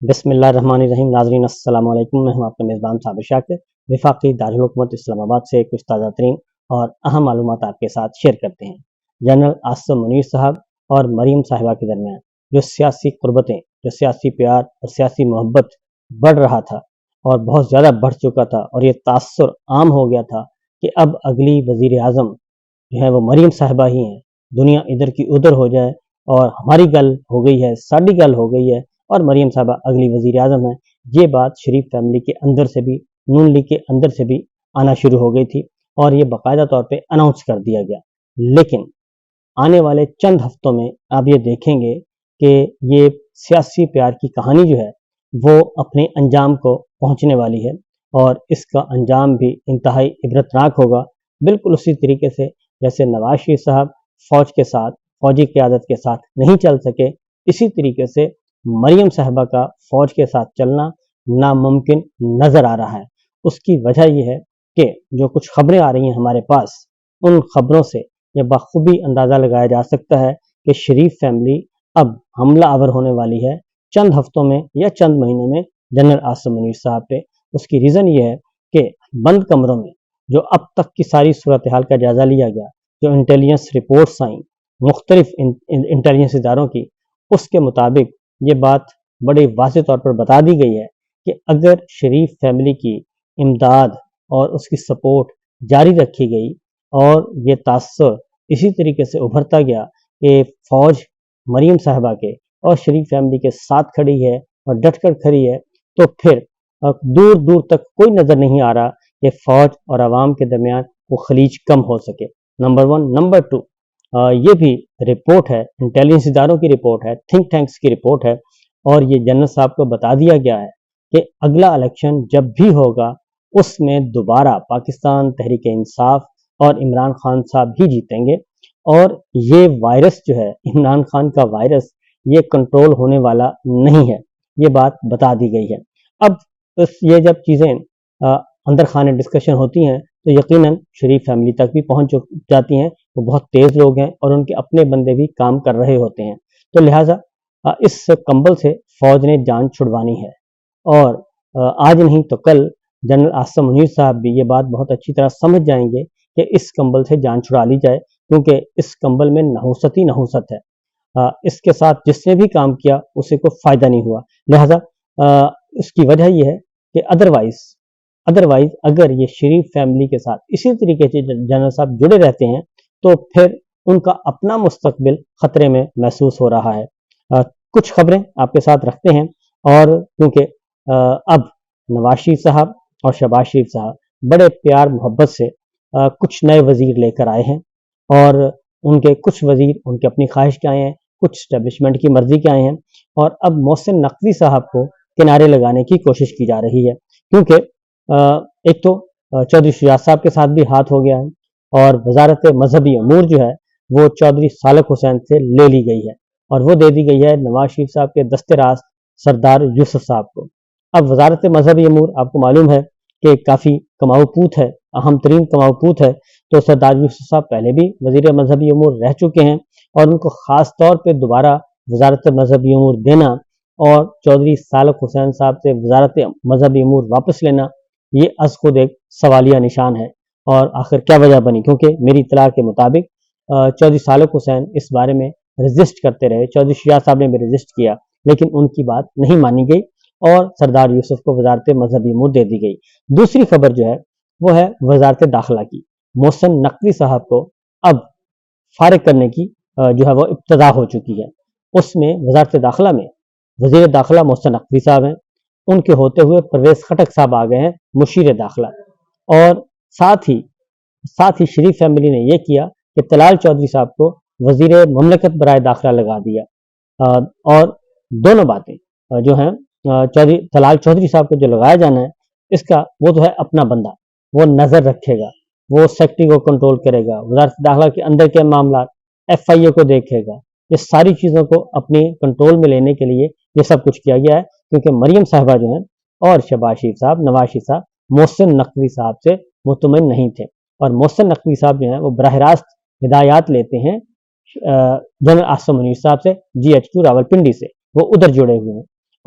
بسم اللہ الرحمن الرحیم۔ ناظرین السلام علیکم، میں ہوں آپ کا میزبان صابر شاکر، وفاقی دارالحکومت اسلام آباد سے کچھ تازہ ترین اور اہم معلومات آپ کے ساتھ شیئر کرتے ہیں۔ جنرل عاصم منیر صاحب اور مریم صاحبہ کے درمیان جو سیاسی قربتیں، جو سیاسی پیار اور سیاسی محبت بڑھ رہا تھا اور بہت زیادہ بڑھ چکا تھا، اور یہ تاثر عام ہو گیا تھا کہ اب اگلی وزیر اعظم جو ہے وہ مریم صاحبہ ہی ہیں۔ دنیا ادھر کی ادھر ہو جائے اور ہماری گل ہو گئی ہے، ساڑی گل ہو گئی ہے اور مریم صاحبہ اگلی وزیر اعظم ہیں، یہ بات شریف فیملی کے اندر سے بھی، نون لیگ کے اندر سے بھی آنا شروع ہو گئی تھی اور یہ باقاعدہ طور پہ اناؤنس کر دیا گیا۔ لیکن آنے والے چند ہفتوں میں آپ یہ دیکھیں گے کہ یہ سیاسی پیار کی کہانی جو ہے وہ اپنے انجام کو پہنچنے والی ہے، اور اس کا انجام بھی انتہائی عبرتناک ہوگا، بالکل اسی طریقے سے جیسے نواز شریف صاحب فوج کے ساتھ، فوجی قیادت کے ساتھ نہیں چل سکے، اسی طریقے سے مریم صاحبہ کا فوج کے ساتھ چلنا ناممکن نظر آ رہا ہے۔ اس کی وجہ یہ ہے کہ جو کچھ خبریں آ رہی ہیں ہمارے پاس، ان خبروں سے یہ بخوبی اندازہ لگایا جا سکتا ہے کہ شریف فیملی اب حملہ آور ہونے والی ہے چند ہفتوں میں یا چند مہینوں میں جنرل عاصم منیر صاحب پہ۔ اس کی ریزن یہ ہے کہ بند کمروں میں جو اب تک کی ساری صورتحال کا جائزہ لیا گیا، جو انٹیلیجنس رپورٹس آئیں مختلف انٹیلیجنس اداروں کی، اس کے مطابق یہ بات بڑی واضح طور پر بتا دی گئی ہے کہ اگر شریف فیملی کی امداد اور اس کی سپورٹ جاری رکھی گئی اور یہ تاثر اسی طریقے سے ابھرتا گیا کہ فوج مریم صاحبہ کے اور شریف فیملی کے ساتھ کھڑی ہے اور ڈٹ کر کھڑی ہے، تو پھر دور دور تک کوئی نظر نہیں آ رہا کہ فوج اور عوام کے درمیان وہ خلیج کم ہو سکے۔ نمبر 1۔ نمبر 2، یہ بھی رپورٹ ہے، انٹیلیجنس اداروں کی رپورٹ ہے، تھنک ٹینکس کی رپورٹ ہے، اور یہ جنرل صاحب کو بتا دیا گیا ہے کہ اگلا الیکشن جب بھی ہوگا اس میں دوبارہ پاکستان تحریک انصاف اور عمران خان صاحب ہی جیتیں گے، اور یہ وائرس جو ہے، عمران خان کا وائرس، یہ کنٹرول ہونے والا نہیں ہے، یہ بات بتا دی گئی ہے۔ اب یہ جب چیزیں اندر خانے ڈسکشن ہوتی ہیں تو یقیناً شریف فیملی تک بھی پہنچ جاتی ہیں، وہ بہت تیز لوگ ہیں اور ان کے اپنے بندے بھی کام کر رہے ہوتے ہیں، تو لہٰذا اس کمبل سے فوج نے جان چھڑوانی ہے، اور آج نہیں تو کل جنرل عاصم منیر صاحب بھی یہ بات بہت اچھی طرح سمجھ جائیں گے کہ اس کمبل سے جان چھڑا لی جائے، کیونکہ اس کمبل میں نحوست ہی نحوست ہے۔ اس کے ساتھ جس نے بھی کام کیا اسے کوئی فائدہ نہیں ہوا، لہٰذا اس کی وجہ یہ ہے کہ ادروائز اگر یہ شریف فیملی کے ساتھ اسی طریقے سے جنرل صاحب جڑے رہتے ہیں تو پھر ان کا اپنا مستقبل خطرے میں محسوس ہو رہا ہے۔ کچھ خبریں آپ کے ساتھ رکھتے ہیں، اور کیونکہ اب نواز شریف صاحب اور شہباز شریف صاحب بڑے پیار محبت سے کچھ نئے وزیر لے کر آئے ہیں، اور ان کے کچھ وزیر ان کے اپنی خواہش کے آئے ہیں، کچھ اسٹیبلشمنٹ کی مرضی کے آئے ہیں، اور اب محسن نقوی صاحب کو کنارے لگانے کی کوشش کی جا رہی ہے، کیونکہ ایک تو چودھری شجاعت صاحب کے ساتھ بھی ہاتھ ہو گیا ہے، اور وزارت مذہبی امور جو ہے وہ چودھری سالک حسین سے لے لی گئی ہے، اور وہ دے دی گئی ہے نواز شریف صاحب کے دست راست سردار یوسف صاحب کو۔ اب وزارت مذہبی امور آپ کو معلوم ہے کہ کافی کماؤ پوت ہے، اہم ترین کماؤ پوت ہے، تو سردار یوسف صاحب پہلے بھی وزیر مذہبی امور رہ چکے ہیں، اور ان کو خاص طور پہ دوبارہ وزارت مذہبی امور دینا اور چودھری سالک حسین صاحب سے وزارت مذہبی امور واپس لینا، یہ از خود ایک سوالیہ نشان ہے۔ اور آخر کیا وجہ بنی؟ کیونکہ میری اطلاع کے مطابق چودھری سالک حسین اس بارے میں رجسٹ کرتے رہے، چودھری شجاعت صاحب نے بھی رجسٹ کیا، لیکن ان کی بات نہیں مانی گئی اور سردار یوسف کو وزارت مذہبی امور دے دی گئی۔ دوسری خبر جو ہے وہ ہے وزارت داخلہ کی۔ محسن نقوی صاحب کو اب فارغ کرنے کی جو ہے وہ ابتدا ہو چکی ہے۔ اس میں وزارت داخلہ میں وزیر داخلہ محسن نقوی صاحب ہیں، ان کے ہوتے ہوئے پرویز خٹک صاحب آ گئے ہیں مشیر داخلہ، اور ساتھ ہی شریف فیملی نے یہ کیا کہ طلال چودھری صاحب کو وزیر مملکت برائے داخلہ لگا دیا، اور دونوں باتیں جو ہیں طلال چودھری صاحب کو جو لگایا جانا ہے، اس کا وہ تو ہے اپنا بندہ، وہ نظر رکھے گا، وہ سیکٹری کو کنٹرول کرے گا، وزارت داخلہ کے اندر کے معاملات ایف آئی اے کو دیکھے گا، یہ ساری چیزوں کو اپنی کنٹرول میں لینے کے لیے یہ سب کچھ کیا گیا ہے، کیونکہ مریم صاحبہ جو ہیں اور شہباز شریف صاحب، نواز شریف صاحب محسن نقوی صاحب سے مطمئن نہیں تھے، اور محسن نقوی صاحب جو ہیں وہ براہ راست ہدایات لیتے ہیں جنرل عاصم منیر صاحب سے، GH2 راولپنڈی سے، وہ ادھر جڑے ہوئے ہیں،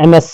MS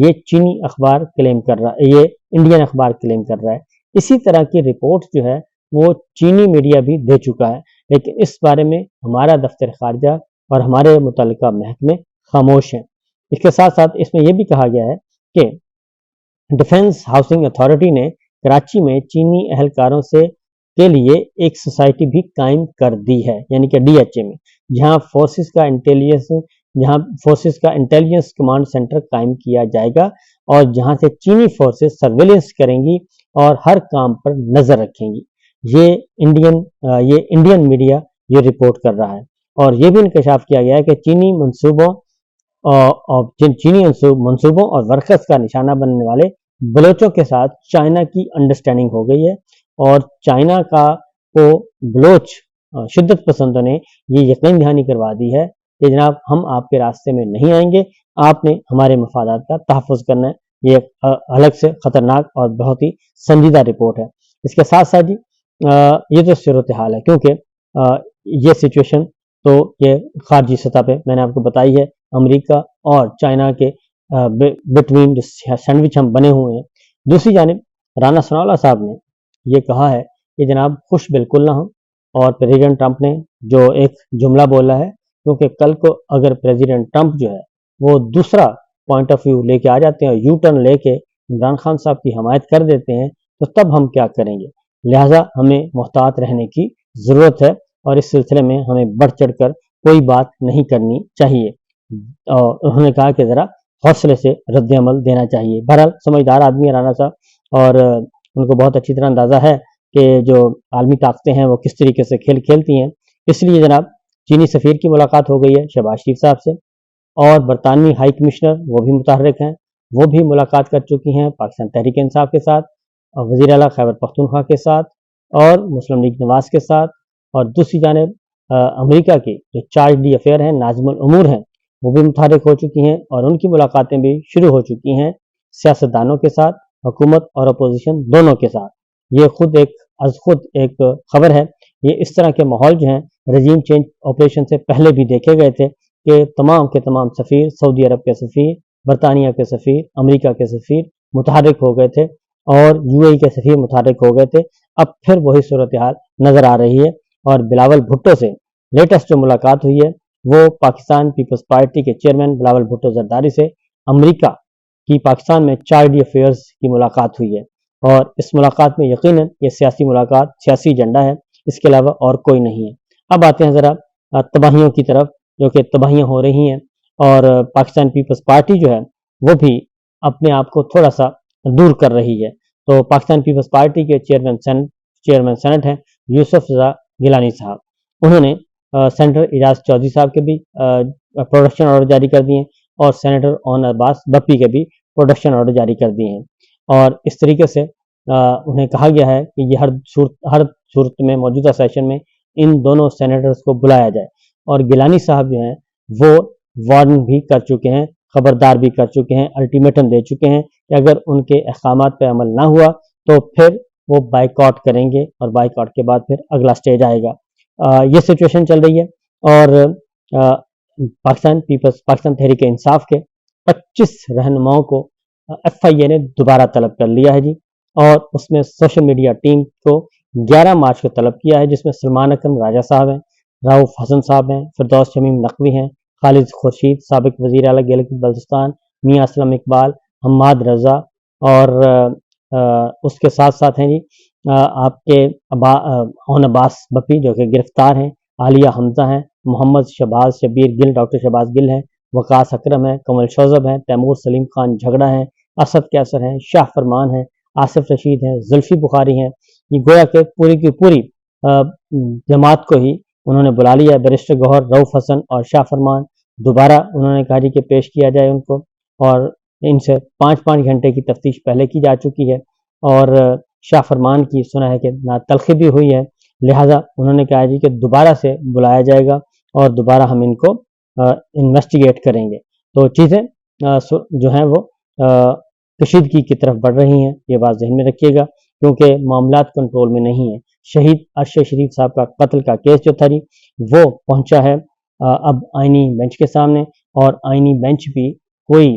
یہ چینی اخبار کلیم کر رہا ہے، یہ انڈین اخبار کلیم کر رہا ہے۔ اسی طرح کی رپورٹ جو ہے وہ چینی میڈیا بھی دے چکا ہے، لیکن اس بارے میں ہمارا دفتر خارجہ اور ہمارے متعلقہ محکمے خاموش ہیں۔ اس کے ساتھ ساتھ اس میں یہ بھی کہا گیا ہے کہ ڈیفنس ہاؤسنگ اتھارٹی نے کراچی میں چینی اہلکاروں کے لیے ایک سوسائٹی بھی قائم کر دی ہے، یعنی کہ DHA میں، جہاں فورسز کا انٹیلیجنس کمانڈ سینٹر قائم کیا جائے گا اور جہاں سے چینی فورسز سرویلنس کریں گی اور ہر کام پر نظر رکھیں گی۔ یہ انڈین میڈیا یہ رپورٹ کر رہا ہے، اور یہ بھی انکشاف کیا گیا ہے کہ چینی منصوبوں اور ورکرز کا نشانہ بننے والے بلوچوں کے ساتھ چائنا کی انڈرسٹینڈنگ ہو گئی ہے، اور چائنا کو بلوچ شدت پسندوں نے یہ یقین دہانی کروا دی ہے کہ جناب ہم آپ کے راستے میں نہیں آئیں گے، آپ نے ہمارے مفادات کا تحفظ کرنا ہے۔ یہ ایک الگ سے خطرناک اور بہت ہی سنجیدہ رپورٹ ہے۔ اس کے ساتھ ساتھ یہ تو صورتحال ہے، کیونکہ یہ سچویشن تو یہ خارجی سطح پہ میں نے آپ کو بتائی ہے، امریکہ اور چائنا کے بٹوین جو سینڈوچ ہم بنے ہوئے ہیں۔ دوسری جانب رانا ثناء اللہ صاحب نے یہ کہا ہے کہ جناب خوش بالکل نہ ہوں، اور پریزیڈنٹ ٹرمپ نے جو ایک جملہ بولا ہے، کیونکہ کل کو اگر پریزیڈنٹ ٹرمپ جو ہے وہ دوسرا پوائنٹ آف ویو لے کے آ جاتے ہیں اور یو ٹرن لے کے عمران خان صاحب کی حمایت کر دیتے ہیں، تو تب ہم کیا کریں گے؟ لہٰذا ہمیں محتاط رہنے کی ضرورت ہے، اور اس سلسلے میں ہمیں بڑھ چڑھ کر کوئی بات نہیں کرنی چاہیے۔ اور انہوں نے کہا کہ ذرا حوصلے سے رد عمل دینا چاہیے۔ بہرحال سمجھدار آدمی ہے رانا صاحب، اور ان کو بہت اچھی طرح اندازہ ہے کہ جو عالمی طاقتیں ہیں وہ کس طریقے سے کھیل کھیلتی ہیں۔ اس لیے جناب چینی سفیر کی ملاقات ہو گئی ہے شہباز شریف صاحب سے، اور برطانوی ہائی کمشنر وہ بھی متحرک ہیں، وہ بھی ملاقات کر چکی ہیں پاکستان تحریک انصاف کے ساتھ، اور وزیر اعلیٰ خیبر پختونخوا کے ساتھ، اور مسلم لیگ نواز کے ساتھ، اور دوسری جانب امریکہ کے جو چارج ڈی افیئر ہیں، ناظم الامور ہیں، وہ بھی متحرک ہو چکی ہیں، اور ان کی ملاقاتیں بھی شروع ہو چکی ہیں سیاستدانوں کے ساتھ، حکومت اور اپوزیشن دونوں کے ساتھ۔ یہ خود ایک خبر ہے۔ یہ اس طرح کے ماحول جو ہیں رجیم چینج آپریشن سے پہلے بھی دیکھے گئے تھے کہ تمام کے تمام سفیر، سعودی عرب کے سفیر، برطانیہ کے سفیر، امریکہ کے سفیر متحرک ہو گئے تھے، اور UAE کے سفیر متحرک ہو گئے تھے۔ اب پھر وہی صورتحال نظر آ رہی ہے، اور بلاول بھٹو سے لیٹسٹ جو ملاقات ہوئی ہے وہ پاکستان پیپلز پارٹی کے چیئرمین بلاول بھٹو زرداری سے امریکہ کی پاکستان میں چارج ڈی افیئرز کی ملاقات ہوئی ہے، اور اس ملاقات میں یقیناً یہ سیاسی ملاقات، سیاسی ایجنڈا ہے، اس کے علاوہ اور کوئی نہیں ہے۔ اب آتے ہیں ذرا تباہیوں کی طرف، جو کہ تباہیاں ہو رہی ہیں، اور پاکستان پیپلز پارٹی جو ہے وہ بھی اپنے آپ کو تھوڑا سا دور کر رہی ہے۔ تو پاکستان پیپلز پارٹی کے چیئرمین سینٹ ہیں یوسف رضا گیلانی صاحب، انہوں نے سینیٹر اعجاز چودھری صاحب کے بھی پروڈکشن آرڈر جاری کر دیے ہیں، اور سینیٹر اون عباس بپی کے بھی پروڈکشن آرڈر جاری کر دیے ہیں، اور اس طریقے سے انہیں کہا گیا ہے کہ یہ ہر صورت میں موجودہ سیشن میں ان دونوں سینیٹرز کو بلایا جائے۔ اور گیلانی صاحب جو ہیں وہ وارن بھی کر چکے ہیں، خبردار بھی کر چکے ہیں، الٹیمیٹم دے چکے ہیں کہ اگر ان کے احکامات پہ عمل نہ ہوا تو پھر وہ بائیکاٹ کریں گے، اور بائیکاٹ کے بعد پھر اگلا سٹیج آئے گا۔ یہ سچویشن چل رہی ہے، اور پاکستان تحریک انصاف کے 25 رہنماؤں کو FIA نے دوبارہ طلب کر لیا ہے جی، اور اس میں سوشل میڈیا ٹیم کو 11 مارچ کو طلب کیا ہے، جس میں سلمان اکرم راجہ صاحب ہیں، راؤف حسن صاحب ہیں، فردوس شمیم نقوی ہیں، خالد خورشید سابق وزیر اعلیٰ گلگت بلتستان، میاں اسلم اقبال، حماد رضا، اور اس کے ساتھ ساتھ ہیں جی آپ کے اون عباس بپی جو کہ گرفتار ہیں، عالیہ حمزہ ہیں، محمد شہباز شبیر گل، ڈاکٹر شہباز گل ہیں، وقاص اکرم ہیں، کمل شوذب ہیں، تیمور سلیم خان جھگڑا ہیں، اسد کیسر ہیں، شاہ فرمان ہیں، آصف رشید ہیں، زلفی بخاری ہیں۔ یہ گویا کہ پوری کی پوری جماعت کو ہی انہوں نے بلا لیا ہے۔ بیرسٹر گوہر، رؤف حسن اور شاہ فرمان دوبارہ انہوں نے کہا جی کہ پیش کیا جائے ان کو، اور ان سے 5 گھنٹے کی تفتیش پہلے کی جا چکی ہے، اور شاہ فرمان کی سنا ہے کہ تلخی بھی ہوئی ہے، لہٰذا انہوں نے کہا جی کہ دوبارہ سے بلایا جائے گا، اور دوبارہ ہم ان کو انویسٹیگیٹ کریں گے۔ تو چیزیں جو ہیں وہ کشیدگی کی طرف بڑھ رہی ہیں، یہ بات ذہن میں رکھیے گا، کیونکہ معاملات کنٹرول میں نہیں ہیں۔ شہید ارشد شریف صاحب کا قتل کا کیس جو تھا وہ پہنچا ہے اب آئینی بینچ کے سامنے، اور آئینی بینچ بھی کوئی